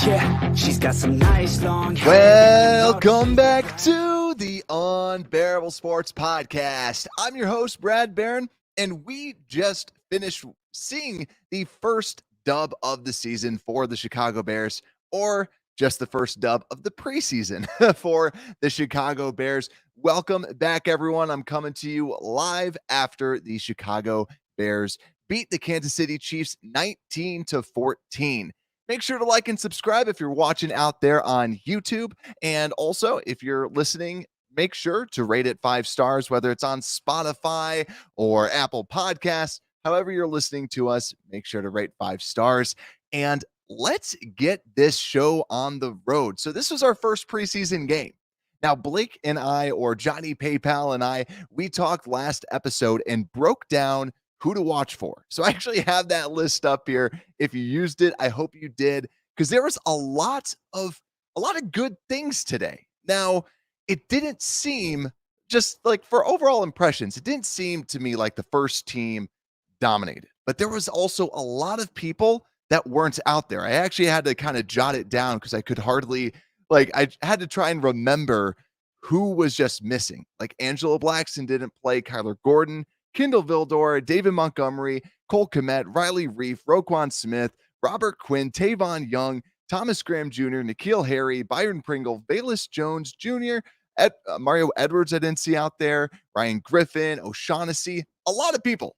Yeah, she's got some nice long hair. Welcome back to the Unbearable Sports Podcast. I'm your host, Brad Barron, and we just finished seeing the first dub of the season for the Chicago Bears, or just the first dub of the preseason for the Chicago Bears. Welcome back, everyone. I'm coming to you live after the Chicago Bears beat the Kansas City Chiefs 19-14. Make sure to like and subscribe if you're watching out there on YouTube. And also, if you're listening, make sure to rate it 5 stars, whether it's on Spotify or Apple Podcasts. However you're listening to us, make sure to rate 5 stars. And let's get this show on the road. So this was our first preseason game. Now, Blake and I, or Johnny PayPal and I, we talked last episode and broke down who to watch for. So I actually have that list up here. If you used it, I hope you did, because there was a lot of good things today. Now, it didn't seem, just like for overall impressions, it didn't seem to me like the first team dominated, but there was also a lot of people that weren't out there. I actually had to kind of jot it down because I could hardly, I had to try and remember who was just missing. Like Angela Blackson didn't play, Kyler Gordon, Kendall Vildor, David Montgomery, Cole Kmet, Riley Reif, Roquan Smith, Robert Quinn, Tavon Young, Thomas Graham Jr., N'Keal Harry, Byron Pringle, Bayless Jones Jr., Mario Edwards I didn't see out there, Ryan Griffin, O'Shaughnessy, a lot of people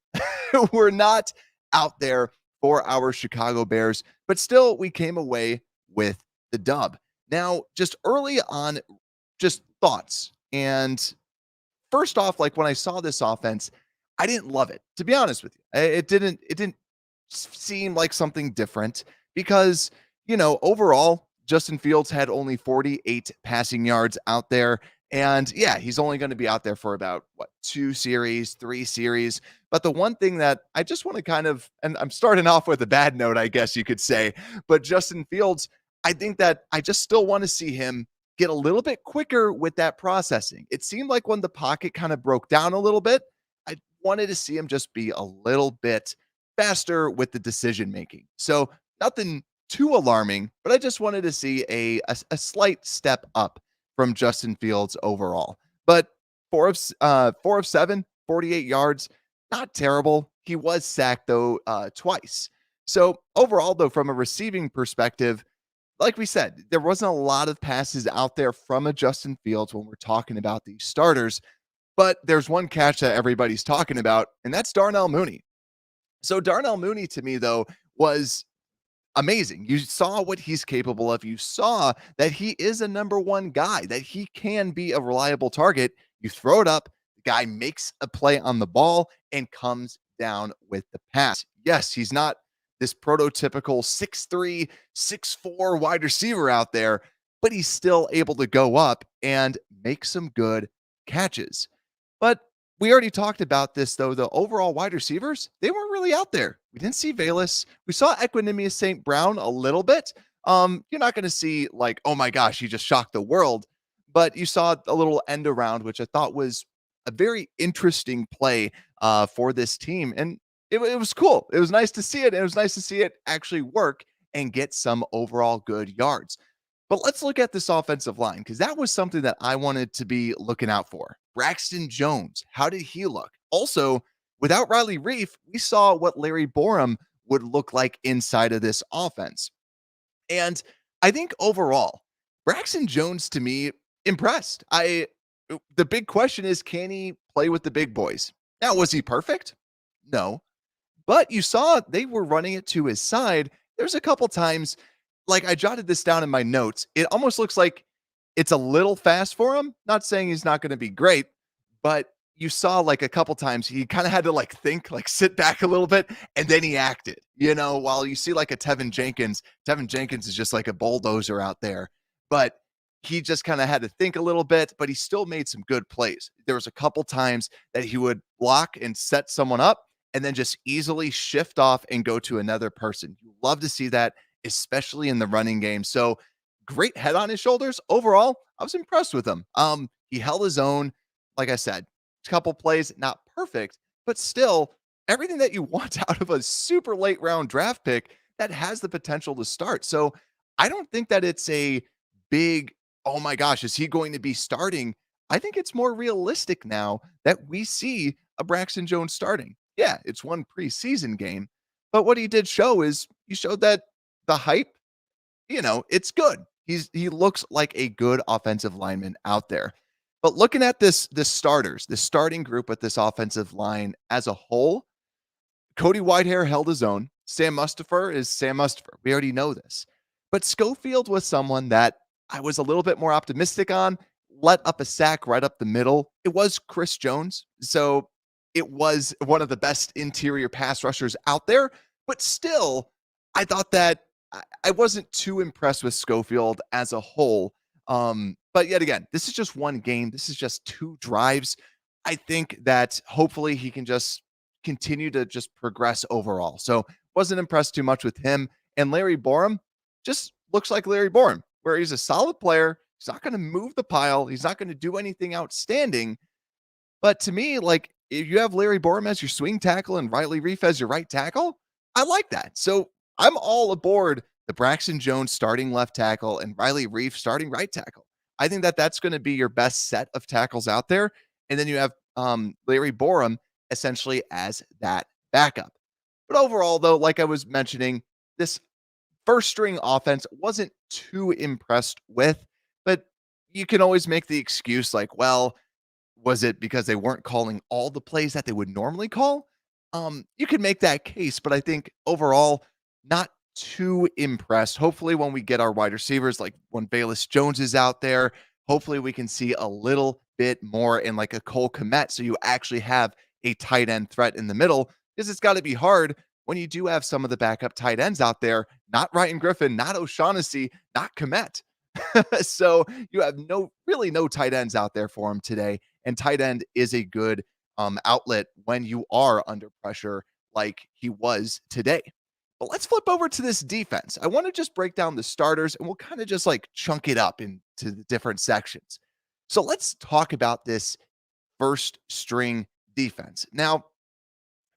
who were not out there for our Chicago Bears, but still we came away with the dub. Now, just early on, just thoughts. And first off, like when I saw this offense, I didn't love it, to be honest with you. It didn't seem like something different because, overall, Justin Fields had only 48 passing yards out there. And yeah, he's only going to be out there for about 3 series. But the one thing that I just want to kind of, and I'm starting off with a bad note, I guess you could say, but Justin Fields, I think that I just still want to see him get a little bit quicker with that processing. It seemed like when the pocket kind of broke down a little bit, I wanted to see him just be a little bit faster with the decision making. So nothing too alarming, but I just wanted to see a slight step up from Justin Fields overall. But 4 of 7, 48 yards, not terrible. He was sacked though twice. So overall, though, from a receiving perspective, like we said, there wasn't a lot of passes out there from a Justin Fields when we're talking about these starters. But there's one catch that everybody's talking about, and that's Darnell Mooney. So Darnell Mooney, to me, though, was amazing. You saw what he's capable of. You saw that he is a number one guy, that he can be a reliable target. You throw it up, the guy makes a play on the ball and comes down with the pass. Yes, he's not this prototypical 6'3", 6'4" wide receiver out there, but he's still able to go up and make some good catches. But we already talked about this, though. The overall wide receivers, they weren't really out there. We didn't see Bayless. We saw Equanimous St. Brown a little bit. You're not going to see like, oh my gosh, he just shocked the world. But you saw a little end around, which I thought was a very interesting play for this team. And it was cool. It was nice to see it. And it was nice to see it actually work and get some overall good yards. But let's look at this offensive line, because that was something that I wanted to be looking out for. Braxton Jones, how did he look? Also, without Riley Reif, we saw what Larry Borum would look like inside of this offense. And I think overall, Braxton Jones, to me, impressed. The big question is, can he play with the big boys? Now, was he perfect? No. But you saw they were running it to his side. There's a couple times, like I jotted this down in my notes. It almost looks like it's a little fast for him. Not saying he's not going to be great, but you saw like a couple times he kind of had to like think, like sit back a little bit, and then he acted, while you see like a Tevin Jenkins is just like a bulldozer out there, but he just kind of had to think a little bit, but he still made some good plays. There was a couple times that he would block and set someone up and then just easily shift off and go to another person. You love to see that, especially in the running game. So great head on his shoulders. Overall, I was impressed with him. He held his own. Like I said, a couple plays, not perfect, but still everything that you want out of a super late round draft pick that has the potential to start. So I don't think that it's a big, oh my gosh, is he going to be starting? I think it's more realistic now that we see a Braxton Jones starting. Yeah, it's one preseason game, but what he did show is he showed that the hype, it's good. He looks like a good offensive lineman out there. But looking at this starting group with this offensive line as a whole, Cody Whitehair held his own. Sam Mustipher is Sam Mustipher. We already know this. But Schofield was someone that I was a little bit more optimistic on. Let up a sack right up the middle. It was Chris Jones. So it was one of the best interior pass rushers out there. But still, I thought that I wasn't too impressed with Schofield as a whole. But yet again, this is just one game. This is just 2 drives. I think that hopefully he can just continue to just progress overall. So wasn't impressed too much with him. And Larry Borum just looks like Larry Borum, where he's a solid player. He's not going to move the pile. He's not going to do anything outstanding. But to me, like if you have Larry Borum as your swing tackle and Riley Reef as your right tackle, I like that. So I'm all aboard the Braxton Jones starting left tackle and Riley Reef starting right tackle. I think that that's going to be your best set of tackles out there. And then you have Larry Borum essentially as that backup. But overall, though, like I was mentioning, this first string offense wasn't too impressed with, but you can always make the excuse like, well, was it because they weren't calling all the plays that they would normally call? You can make that case, but I think overall, not too impressed. Hopefully, when we get our wide receivers, like when Bayless Jones is out there, hopefully we can see a little bit more in like a Cole Kmet. So you actually have a tight end threat in the middle, because it's got to be hard when you do have some of the backup tight ends out there, not Ryan Griffin, not O'Shaughnessy, not Kmet. So you have really no tight ends out there for him today. And tight end is a good outlet when you are under pressure like he was today. But let's flip over to this defense. I want to just break down the starters and we'll kind of just like chunk it up into the different sections. So let's talk about this first string defense. Now,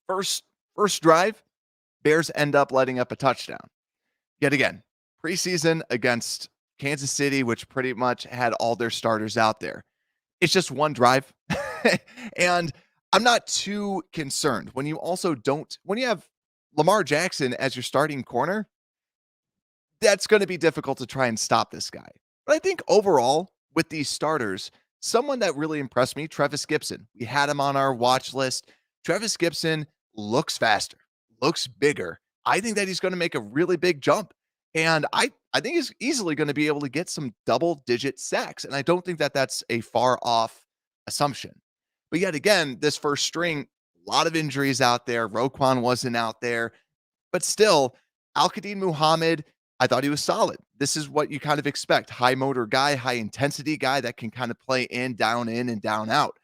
first drive, Bears end up letting up a touchdown. Yet again, preseason against Kansas City, which pretty much had all their starters out there. It's just one drive. And I'm not too concerned when you have Lamar Jackson as your starting corner, that's going to be difficult to try and stop this guy. But I think overall, with these starters, someone that really impressed me, Trevis Gibson. We had him on our watch list. Trevis Gibson looks faster, looks bigger. I think that he's going to make a really big jump. And I think he's easily going to be able to get some double-digit sacks. And I don't think that that's a far off assumption. But yet again, this first string, a lot of injuries out there. Roquan wasn't out there. But still, Al-Qadim Muhammad, I thought he was solid. This is what you kind of expect. High motor guy, high intensity guy that can kind of play in, and down out.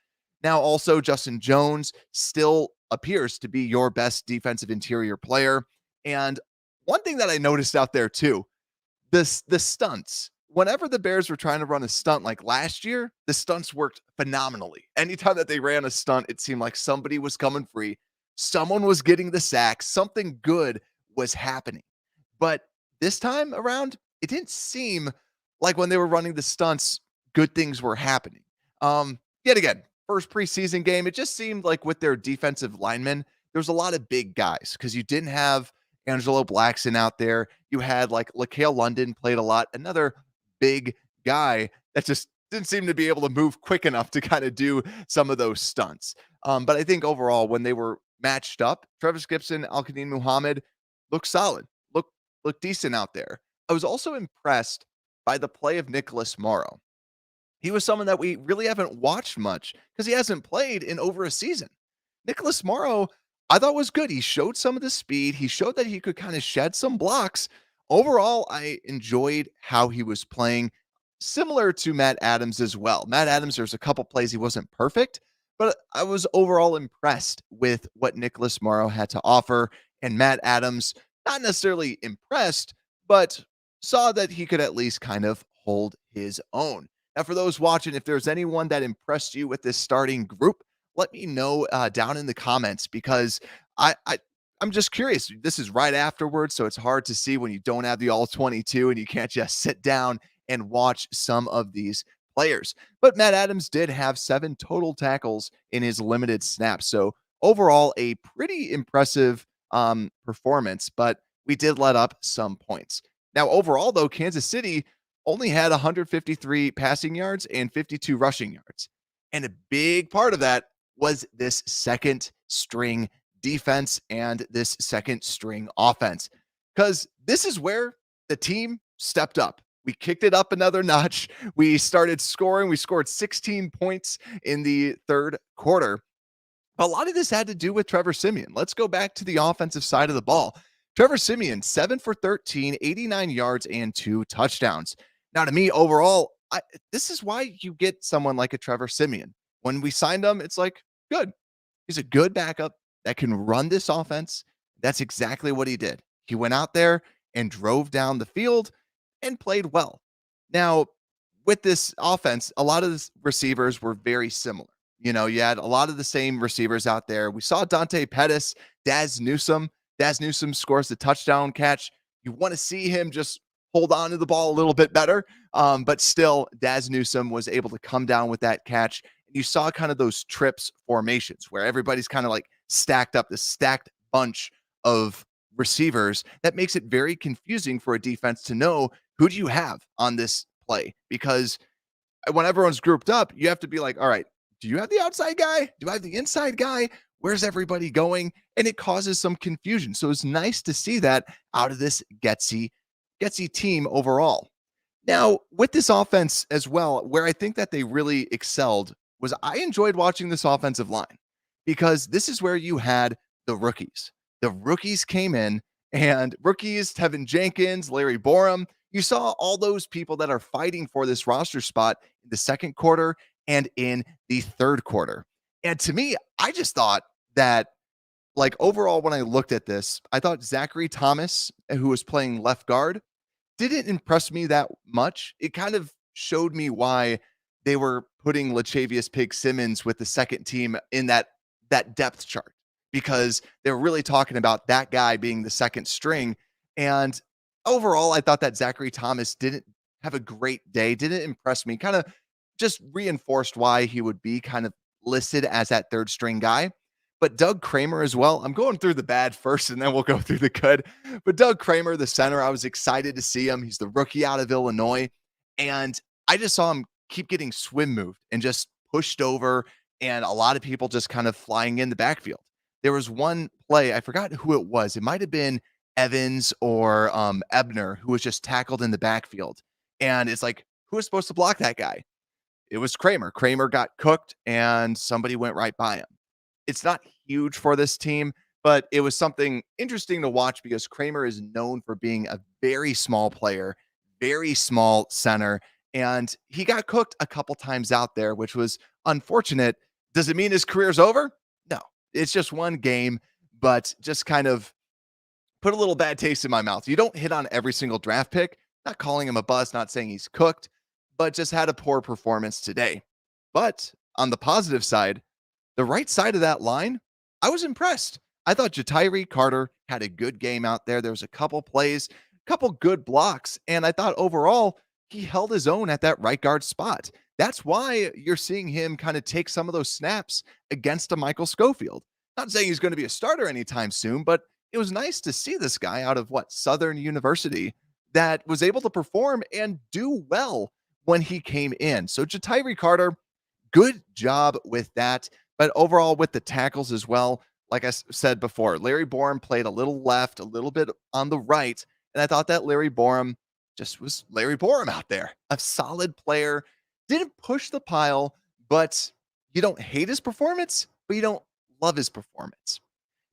Now, also, Justin Jones still appears to be your best defensive interior player. And one thing that I noticed out there too, the stunts. Whenever the Bears were trying to run a stunt like last year, the stunts worked phenomenally. Anytime that they ran a stunt, it seemed like somebody was coming free. Someone was getting the sack. Something good was happening. But this time around, it didn't seem like when they were running the stunts, good things were happening. Yet again, first preseason game, it just seemed like with their defensive linemen, there was a lot of big guys because you didn't have Angelo Blackson out there. You had like LaCale London played a lot, another big guy that just didn't seem to be able to move quick enough to kind of do some of those stunts. But I think overall, when they were matched up, Trevis Gibson, Al-Qadim Muhammad looked solid, looked decent out there. I was also impressed by the play of Nicholas Morrow. He was someone that we really haven't watched much because he hasn't played in over a season. Nicholas Morrow, I thought was good. He showed some of the speed. He showed that he could kind of shed some blocks. Overall, I enjoyed how he was playing, similar to Matt Adams as well. Matt Adams, there's a couple plays he wasn't perfect, but I was overall impressed with what Nicholas Morrow had to offer. And Matt Adams, not necessarily impressed, but saw that he could at least kind of hold his own. Now, for those watching, if there's anyone that impressed you with this starting group, let me know down in the comments because I I'm just curious. This is right afterwards, so it's hard to see when you don't have the all 22 and you can't just sit down and watch some of these players. But Matt Adams did have 7 total tackles in his limited snaps. So overall, a pretty impressive performance, but we did let up some points. Now, overall, though, Kansas City only had 153 passing yards and 52 rushing yards. And a big part of that was this second string defense and this second string offense. Because this is where the team stepped up. We kicked it up another notch. We started scoring. We scored 16 points in the third quarter. A lot of this had to do with Trevor Siemian. Let's go back to the offensive side of the ball. Trevor Siemian, 7 for 13, 89 yards, and 2 touchdowns. Now, to me, overall, this is why you get someone like a Trevor Siemian. When we signed him, it's like, good. He's a good backup that can run this offense. That's exactly what he did. He went out there and drove down the field and played well. Now, with this offense, a lot of the receivers were very similar. You had a lot of the same receivers out there. We saw Dante Pettis, Daz Newsome. Daz Newsome scores the touchdown catch. You want to see him just hold on to the ball a little bit better. But still, Daz Newsome was able to come down with that catch. You saw kind of those trips formations where everybody's kind of like stacked up, this stacked bunch of receivers that makes it very confusing for a defense to know who do you have on this play, because when everyone's grouped up, you have to be like, all right, do you have the outside guy? Do I have the inside guy? Where's everybody going? And it causes some confusion. So it's nice to see that out of this Getsy team overall. Now, with this offense as well, where I think that they really excelled was I enjoyed watching this offensive line, because this is where you had the rookies. The rookies came in, and rookies, Tevin Jenkins, Larry Borum, you saw all those people that are fighting for this roster spot in the second quarter and in the third quarter. And to me, I just thought that, like, overall, when I looked at this, I thought Zachary Thomas, who was playing left guard, didn't impress me that much. It kind of showed me why they were putting Lachavious Pig Simmons with the second team in that depth chart, because they're really talking about that guy being the second string. And overall, I thought that Zachary Thomas didn't have a great day, didn't impress me, kind of just reinforced why he would be kind of listed as that third string guy. But Doug Kramer as well. I'm going through the bad first, and then we'll go through the good. But Doug Kramer, the center, I was excited to see him. He's the rookie out of Illinois. And I just saw him keep getting swim moved and just pushed over, and a lot of people just kind of flying in the backfield. There was one play, I forgot who it was. It might have been Evans or Ebner, who was just tackled in the backfield. And it's like, who was supposed to block that guy? It was Kramer. Kramer got cooked, and somebody went right by him. It's not huge for this team, but it was something interesting to watch, because Kramer is known for being a very small player, very small center, and he got cooked a couple times out there, which was unfortunate. Does it mean his career's over? No, it's just one game, but just kind of put a little bad taste in my mouth. You don't hit on every single draft pick. Not calling him a bust, not saying he's cooked, but just had a poor performance today. But on the positive side, the right side of that line, I was impressed. I thought Jatiri Carter had a good game out there. There was a couple plays, a couple good blocks, and I thought overall he held his own at that right guard spot. That's why you're seeing him kind of take some of those snaps against a Michael Schofield. Not saying he's going to be a starter anytime soon, but it was nice to see this guy out of Southern University that was able to perform and do well when he came in. So Jatiri Carter, good job with that. But overall, with the tackles as well, like I said before, Larry Borum played a little left, a little bit on the right. And I thought that Larry Borum just was Larry Borum out there. A solid player. Didn't push the pile, but you don't hate his performance, but you don't love his performance.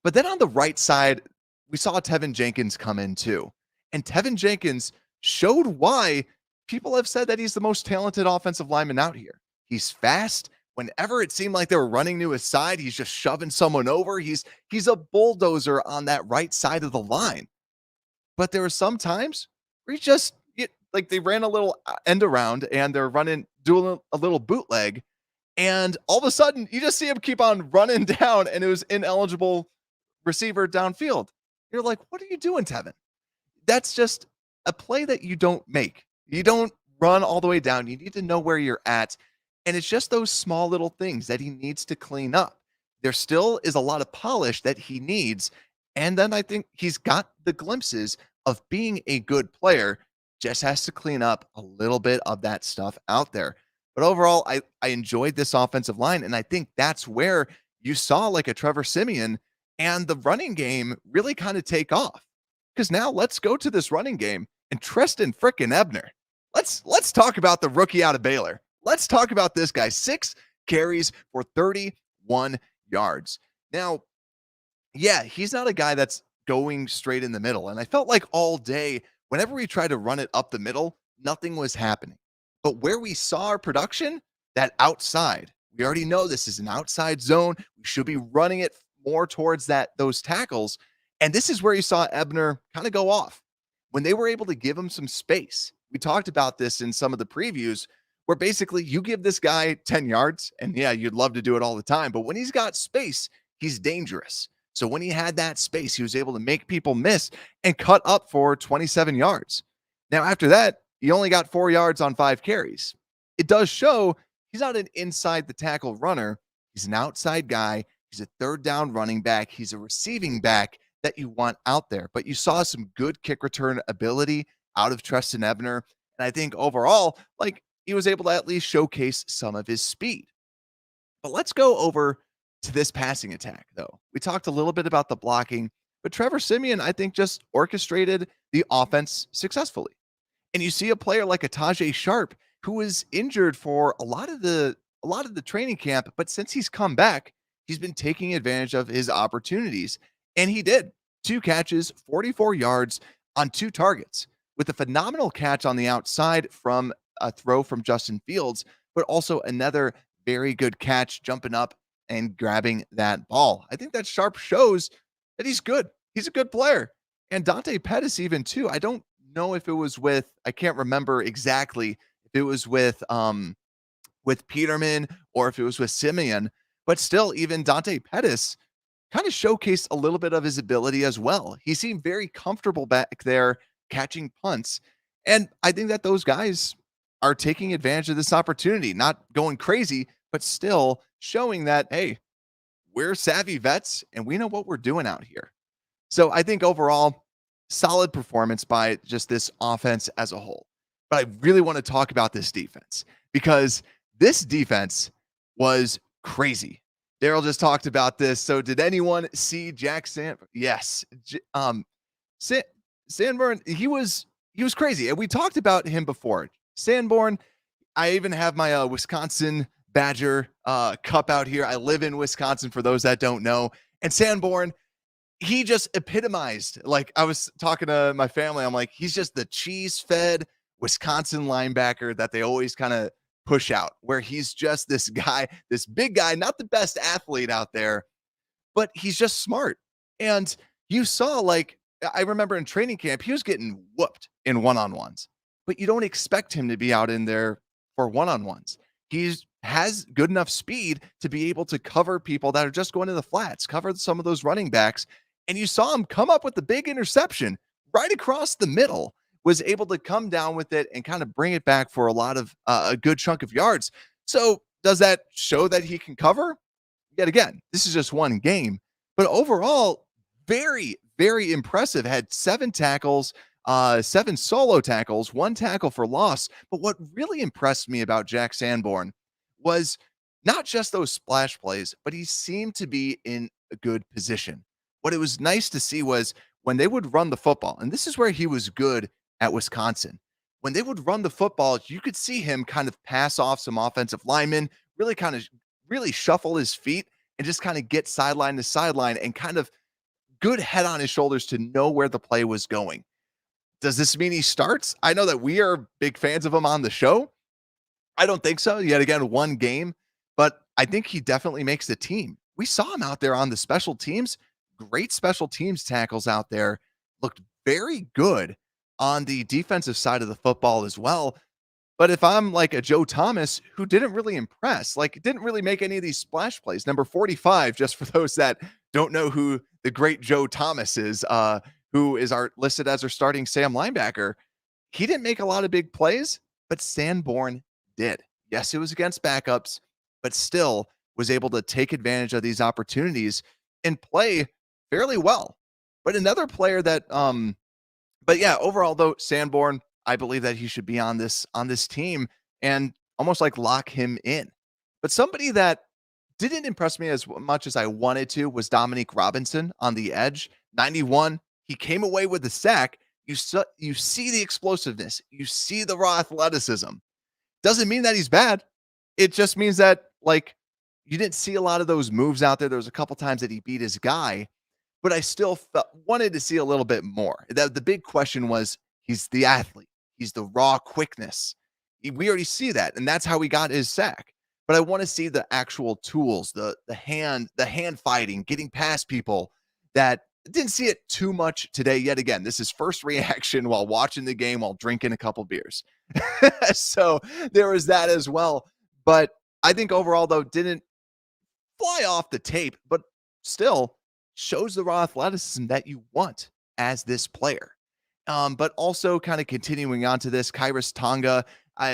But then on the right side, we saw Tevin Jenkins come in too. And Tevin Jenkins showed why people have said that he's the most talented offensive lineman out here. He's fast. Whenever it seemed like they were running to his side, he's just shoving someone over. He's a bulldozer on that right side of the line. But there were some times where he just, like, they ran a little end around and they're doing a little bootleg. And all of a sudden, you just see him keep on running down, and it was ineligible receiver downfield. You're like, what are you doing, Tevin? That's just a play that you don't make. You don't run all the way down. You need to know where you're at. And it's just those small little things that he needs to clean up. There still is a lot of polish that he needs. And then I think he's got the glimpses of being a good player, just has to clean up a little bit of that stuff out there. But overall, I enjoyed this offensive line. And I think that's where you saw like a Trevor Simeon and the running game really kind of take off. Because now let's go to this running game and Treston frickin' Ebner. Let's talk about the rookie out of Baylor. Let's talk about this guy. 6 carries for 31 yards. Now, yeah, he's not a guy that's going straight in the middle. And I felt like all day, whenever we tried to run it up the middle, nothing was happening. But where we saw our production, that outside, we already know this is an outside zone. We should be running it more towards those tackles. And this is where you saw Ebner kind of go off when they were able to give him some space. We talked about this in some of the previews where basically you give this guy 10 yards and yeah, you'd love to do it all the time. But when he's got space, he's dangerous. So when he had that space, he was able to make people miss and cut up for 27 yards. Now, after that, he only got 4 yards on 5 carries. It does show he's not an inside the tackle runner. He's an outside guy. He's a third down running back. He's a receiving back that you want out there. But you saw some good kick return ability out of Treston Ebner. And I think overall, like he was able to at least showcase some of his speed. But let's go over to this passing attack, though. We talked a little bit about the blocking, but Trevor Simeon, I think, just orchestrated the offense successfully. And you see a player like a Tajay Sharp, who was injured for a lot of the training camp, but since he's come back, he's been taking advantage of his opportunities. And he did 2 catches, 44 yards on 2 targets with a phenomenal catch on the outside from a throw from Justin Fields, but also another very good catch jumping up and grabbing that ball. I think that Sharp shows that he's good. He's a good player. And Dante Pettis even too. I don't know if it was I can't remember exactly if it was with Peterman or if it was with Simeon, but still even Dante Pettis kind of showcased a little bit of his ability as well. He seemed very comfortable back there catching punts. And I think that those guys are taking advantage of this opportunity, not going crazy, but still showing that, hey, we're savvy vets and we know what we're doing out here. So I think overall, solid performance by just this offense as a whole. But I really want to talk about this defense because this defense was crazy. Daryl just talked about this. So did anyone see Jack Sanborn? Yes. Sanborn, he was crazy. And we talked about him before. Sanborn, I even have my Wisconsin Badger cup out here. I live in Wisconsin for those that don't know. And Sanborn, he just epitomized, like I was talking to my family. I'm like, he's just the cheese-fed Wisconsin linebacker that they always kind of push out, where he's just this guy, this big guy, not the best athlete out there, but he's just smart. And you saw, like, I remember in training camp, he was getting whooped in one-on-ones, but you don't expect him to be out in there for one-on-ones. He has good enough speed to be able to cover people that are just going to the flats, cover some of those running backs. And you saw him come up with the big interception right across the middle, was able to come down with it and kind of bring it back for a lot of a good chunk of yards. So does that show that he can cover? Yet again, this is just one game, but overall, very, very impressive. Had 7 tackles, 7 solo tackles, 1 tackle for loss. But what really impressed me about Jack Sanborn was not just those splash plays, but he seemed to be in a good position. What it was nice to see was when they would run the football, and this is where he was good at Wisconsin. When they would run the football, you could see him kind of pass off some offensive linemen, really shuffle his feet and just kind of get sideline to sideline and kind of good head on his shoulders to know where the play was going. Does this mean he starts? I know that we are big fans of him on the show. I don't think so. Yet again, one game, but I think he definitely makes the team. We saw him out there on the special teams. Great special teams tackles out there. Looked very good on the defensive side of the football as well. But if I'm like a Joe Thomas who didn't really impress, like didn't really make any of these splash plays, number 45, just for those that don't know who the great Joe Thomas is, who is listed as our starting Sam linebacker. He didn't make a lot of big plays, but Sanborn did. Yes, it was against backups, but still was able to take advantage of these opportunities and play fairly well. But another player that but yeah, overall though, Sanborn, I believe that he should be on this team and almost like lock him in. But somebody that didn't impress me as much as I wanted to was Dominique Robinson on the edge. 91, he came away with the sack. You see the explosiveness, you see the raw athleticism. Doesn't mean that he's bad. It just means that like you didn't see a lot of those moves out there. There was a couple times that he beat his guy, but I still wanted to see a little bit more. The big question was he's the athlete, he's the raw quickness. We already see that, and that's how he got his sack. But I want to see the actual tools, the hand fighting, getting past people. That didn't see it too much today. Yet again, this is first reaction while watching the game while drinking a couple beers. So there was that as well. But I think overall though didn't fly off the tape, but still shows the raw athleticism that you want as this player. But also kind of continuing on to this, Kairos Tonga,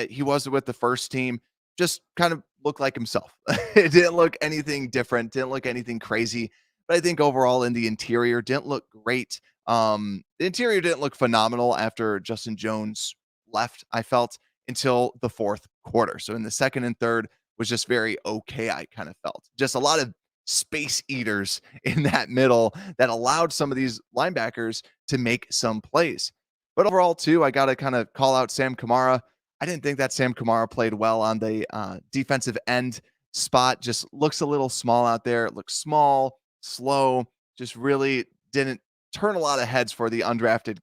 he was with the first team, just kind of looked like himself. It didn't look anything different, didn't look anything crazy. But I think overall in the interior didn't look great. The interior didn't look phenomenal after Justin Jones left, I felt, until the fourth quarter. So in the second and third was just very okay, I kind of felt. Just a lot of space eaters in that middle that allowed some of these linebackers to make some plays. But overall, too, I got to kind of call out Sam Kamara. I didn't think that Sam Kamara played well on the defensive end spot. Just looks a little small out there. It looks small, slow, just really didn't turn a lot of heads for the undrafted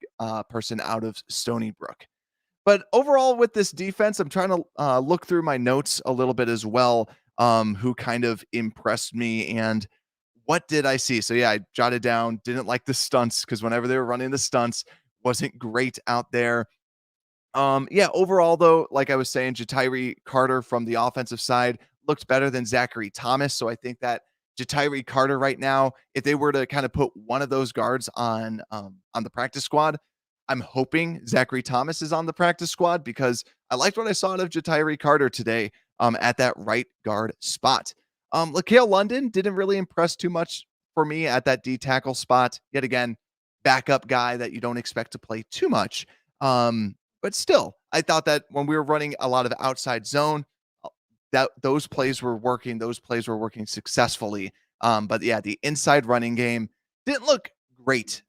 person out of Stony Brook. But overall, with this defense, I'm trying to look through my notes a little bit as well, who kind of impressed me and what did I see? So, yeah, I jotted down, didn't like the stunts because whenever they were running the stunts, wasn't great out there. Yeah, overall, though, like I was saying, Jatiri Carter from the offensive side looked better than Zachary Thomas. So I think that Jatiri Carter right now, if they were to kind of put one of those guards on the practice squad, I'm hoping Zachary Thomas is on the practice squad because I liked what I saw out of Jatiri Carter today at that right guard spot. LaCale London didn't really impress too much for me at that D tackle spot. Yet again, backup guy that you don't expect to play too much. But still, I thought that when we were running a lot of outside zone, that those plays were working. Those plays were working successfully. But yeah, the inside running game didn't look great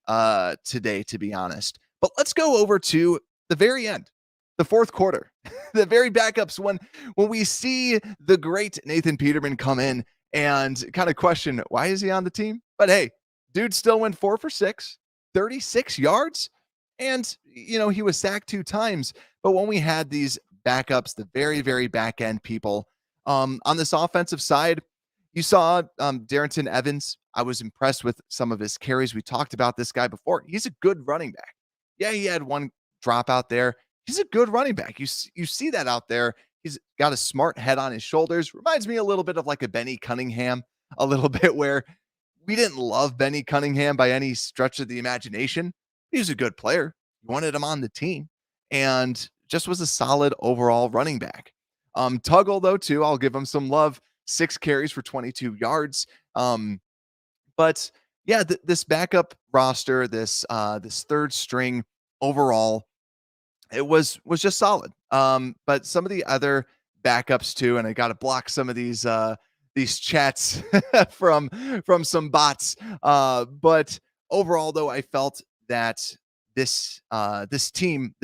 today, to be honest. But let's go over to the very end, the fourth quarter, the very backups when we see the great Nathan Peterman come in and kind of question why is he on the team? But hey, dude still went 4 for 6, 36 yards. And, he was sacked 2 times. But when we had these backups, the very, very back end people on this offensive side, you saw Darrington Evans. I was impressed with some of his carries. We talked about this guy before. He's a good running back. Yeah, he had one drop out there. He's a good running back. You see that out there. He's got a smart head on his shoulders. Reminds me a little bit of like a Benny Cunningham, a little bit where we didn't love Benny Cunningham by any stretch of the imagination. He was a good player. You wanted him on the team and just was a solid overall running back. Tuggle, though, too, I'll give him some love. 6 carries for 22 yards. But yeah, this backup roster, this third string overall, it was just solid. But some of the other backups too, and I got to block some of these chats from some bots. But overall, though, I felt that this team,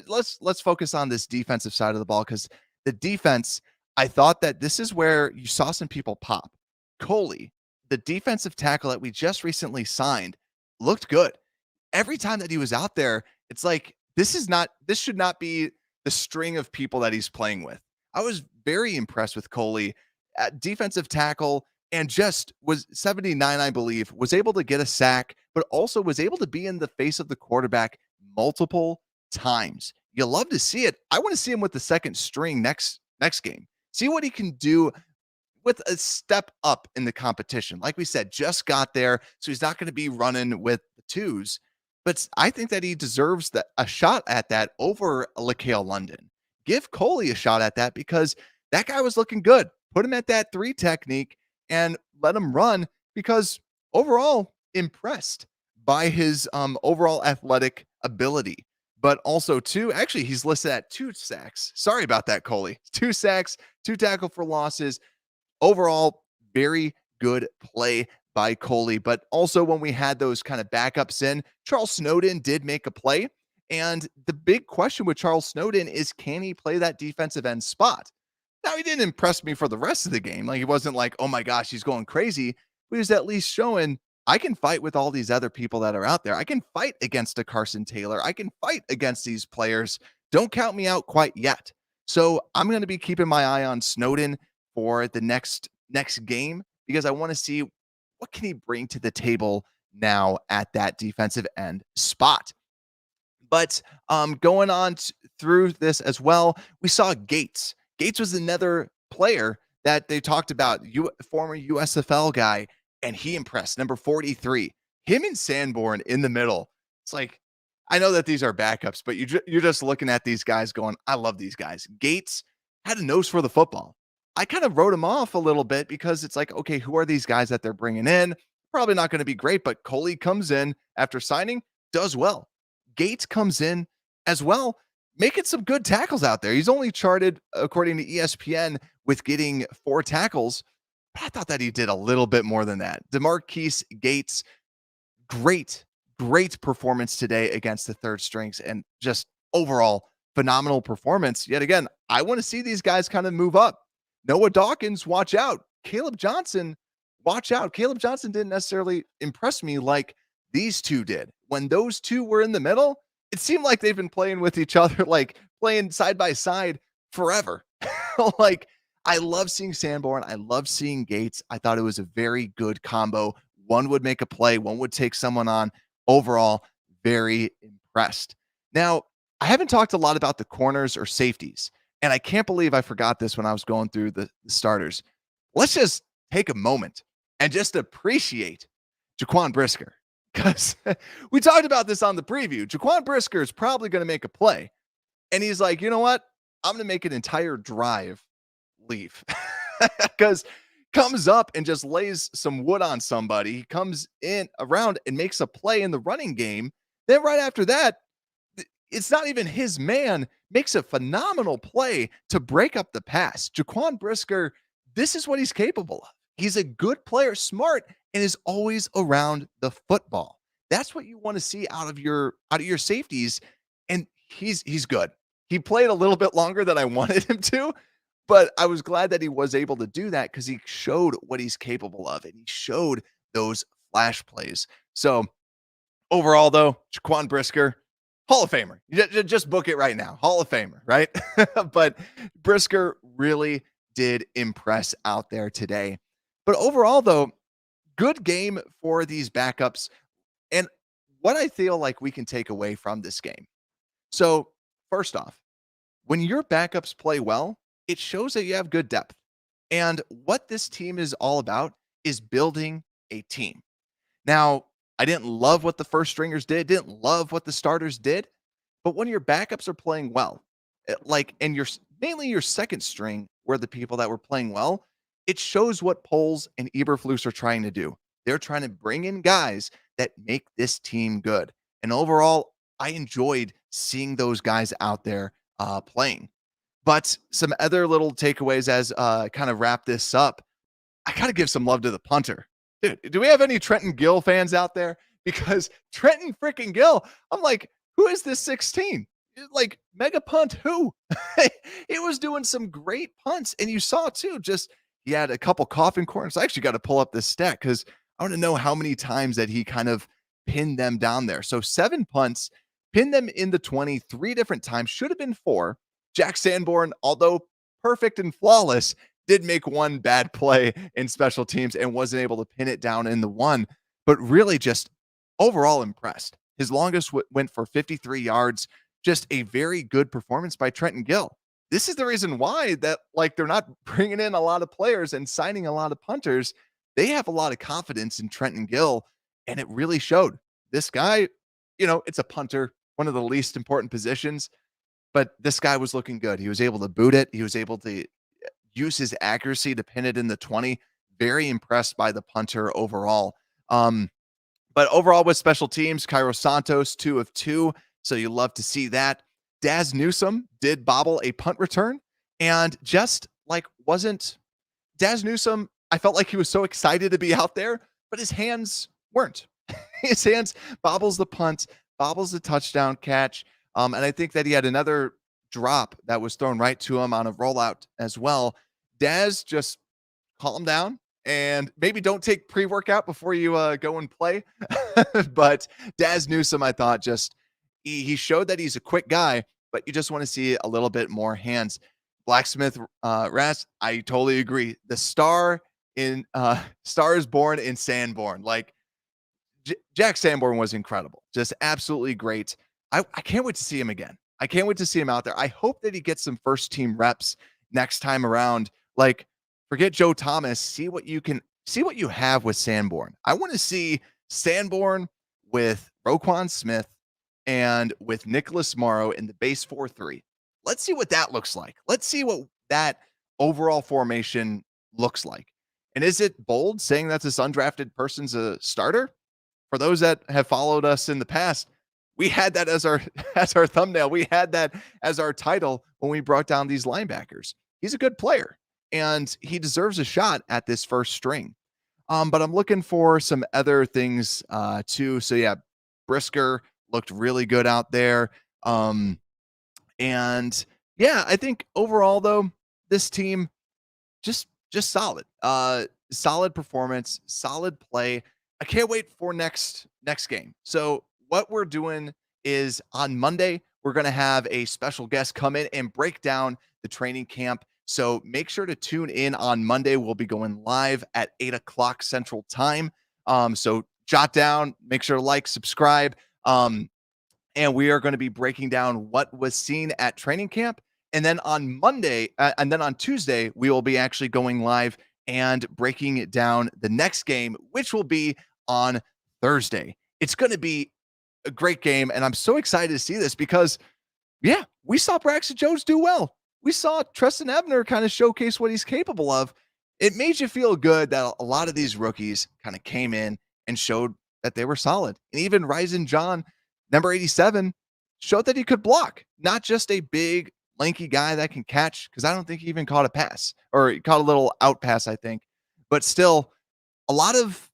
let's focus on this defensive side of the ball because the defense, I thought that this is where you saw some people pop. Coley, the defensive tackle that we just recently signed, looked good. Every time that he was out there, it's like this should not be the string of people that he's playing with. I was very impressed with Coley at defensive tackle and just was 79, I believe, was able to get a sack, but also was able to be in the face of the quarterback multiple times. You love to see it. I want to see him with the second string next game. See what he can do with a step up in the competition. Like we said, just got there, so he's not going to be running with the twos. But I think that he deserves a shot at that over LaCale London. Give Coley a shot at that because that guy was looking good. Put him at that 3 technique and let him run because overall impressed by his overall athletic ability. But also, too, actually, he's listed at 2 sacks. Sorry about that, Coley. 2 sacks, 2 tackle for losses. Overall, very good play by Coley. But also, when we had those kind of backups in, Charles Snowden did make a play. And the big question with Charles Snowden is, can he play that defensive end spot? Now, he didn't impress me for the rest of the game. Like, he wasn't like, oh my gosh, he's going crazy. But he was at least showing I can fight with all these other people that are out there. I can fight against a Carson Taylor. I can fight against these players. Don't count me out quite yet. So I'm going to be keeping my eye on Snowden for the next game because I want to see what can he bring to the table now at that defensive end spot. But going on through this as well, we saw Gates. Gates was another player that they talked about, former USFL guy, and he impressed. Number 43, him and Sanborn in the middle. It's like, I know that these are backups, but you're just looking at these guys going, I love these guys. Gates had a nose for the football. I kind of wrote him off a little bit because it's like, okay, who are these guys that they're bringing in? Probably not going to be great, but Coley comes in after signing, does well. Gates comes in as well, making some good tackles out there. He's only charted, according to ESPN, with getting 4 tackles. But I thought that he did a little bit more than that. DeMarquise Gates, great performance today against the third strings and just overall phenomenal performance. Yet again, I want to see these guys kind of move up. Noah Dawkins, watch out. Caleb Johnson, watch out. Caleb Johnson didn't necessarily impress me like these two did. When those two were in the middle, it seemed like they've been playing with each other, like playing side by side forever. Like, I love seeing Sanborn. I love seeing Gates. I thought it was a very good combo. One would make a play, one would take someone on. Overall, very impressed. Now, I haven't talked a lot about the corners or safeties, and I can't believe I forgot this when I was going through the starters. Let's just take a moment and just appreciate Jaquan Brisker, because we talked about this on the preview. Jaquan Brisker is probably going to make a play, and he's like, you know what? I'm going to make an entire drive leave because comes up and just lays some wood on somebody. He comes in around and makes a play in the running game. Then right after that, it's not even his man, makes a phenomenal play to break up the pass. Jaquan Brisker, this is what he's capable of. He's a good player, smart, and is always around the football. That's what you want to see out of your safeties, and he's good. He played a little bit longer than I wanted him to, but I was glad that he was able to do that because he showed what he's capable of, and he showed those flash plays. So overall, though, Jaquan Brisker, Hall of Famer. Just book it right now. Hall of Famer, right? But Brisker really did impress out there today. But overall, though, good game for these backups. And what I feel like we can take away from this game. So first off, when your backups play well, it shows that you have good depth. And what this team is all about is building a team. Now, I didn't love what the first stringers did, didn't love what the starters did, but when your backups are playing well, and mainly your second string were the people that were playing well, it shows what Poles and Eberflus are trying to do. They're trying to bring in guys that make this team good. And overall, I enjoyed seeing those guys out there playing. But some other little takeaways as kind of wrap this up. I got to give some love to the punter. Dude, do we have any Trenton Gill fans out there? Because Trenton freaking Gill, I'm like, who is this 16? Like, mega punt, who? He was doing some great punts. And you saw, too, just he had a couple coffin corners. I actually got to pull up this stat because I want to know how many times that he kind of pinned them down there. So 7 punts, pinned them in the 20 3 different times. Should have been 4. Jack Sanborn, although perfect and flawless, did make one bad play in special teams and wasn't able to pin it down in the 1, but really just overall impressed. His longest went for 53 yards. Just a very good performance by Trenton Gill. this is the reason why that they're not bringing in a lot of players and signing a lot of punters. They have a lot of confidence in Trenton Gill, and it really showed. This guy, it's a punter, one of the least important positions, but this guy was looking good. He was able to boot it. He was able to use his accuracy to pin it in the 20. Very impressed by the punter overall. But overall with special teams, Cairo Santos, 2 of 2. So you love to see that. Daz Newsome did bobble a punt return and just wasn't Daz Newsome. I felt like he was so excited to be out there, but his hands weren't. His hands bobbles the punt, bobbles the touchdown catch. And I think that he had another drop that was thrown right to him on a rollout as well. Daz, just calm down and maybe don't take pre-workout before you go and play. But Daz Newsome, I thought he showed that he's a quick guy, but you just want to see a little bit more hands. Blacksmith Ras, I totally agree. The star is born in Sanborn. Jack Sanborn was incredible. Just absolutely great. I can't wait to see him again. I can't wait to see him out there. I hope that he gets some first team reps next time around. Forget Joe Thomas. See what you have with Sanborn. I want to see Sanborn with Roquan Smith and with Nicholas Morrow in the base 4-3. Let's see what that looks like. Let's see what that overall formation looks like. And is it bold saying that this undrafted person's a starter? For those that have followed us in the past, we had that as our thumbnail. We had that as our title when we brought down these linebackers. He's a good player, and he deserves a shot at this first string. But I'm looking for some other things too. So yeah, Brisker looked really good out there. And yeah, I think overall though, this team just solid. Solid performance, solid play. I can't wait for next game. So what we're doing is on Monday, we're going to have a special guest come in and break down the training camp. So make sure to tune in on Monday. We'll be going live at 8:00 Central Time. So jot down, make sure to like, subscribe. And we are going to be breaking down what was seen at training camp. And then on Monday, and then on Tuesday, we will be actually going live and breaking it down the next game, which will be on Thursday. It's going to be a great game, and I'm so excited to see this because, yeah, we saw Braxton Jones do well. We saw Treston Ebner kind of showcase what he's capable of. It made you feel good that a lot of these rookies kind of came in and showed that they were solid. And even Ryzen John, number 87, showed that he could block, not just a big, lanky guy that can catch, because I don't think he even caught a pass, or he caught a little out pass, I think. But still, a lot of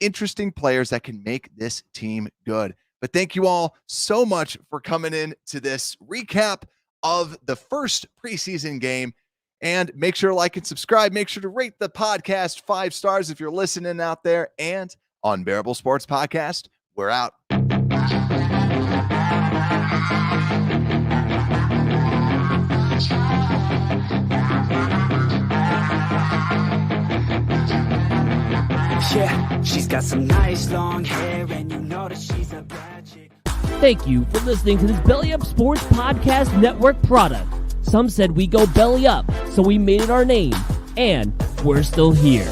interesting players that can make this team good. But thank you all so much for coming in to this recap of the first preseason game. And make sure to like and subscribe. Make sure to rate the podcast 5 stars if you're listening out there. And Unbearable Sports Podcast, we're out. Yeah, she's got some nice long hair, and you know that she's a bad chick. Thank you for listening to this Belly Up Sports Podcast Network product. Some said we go belly up, so we made it our name, and we're still here.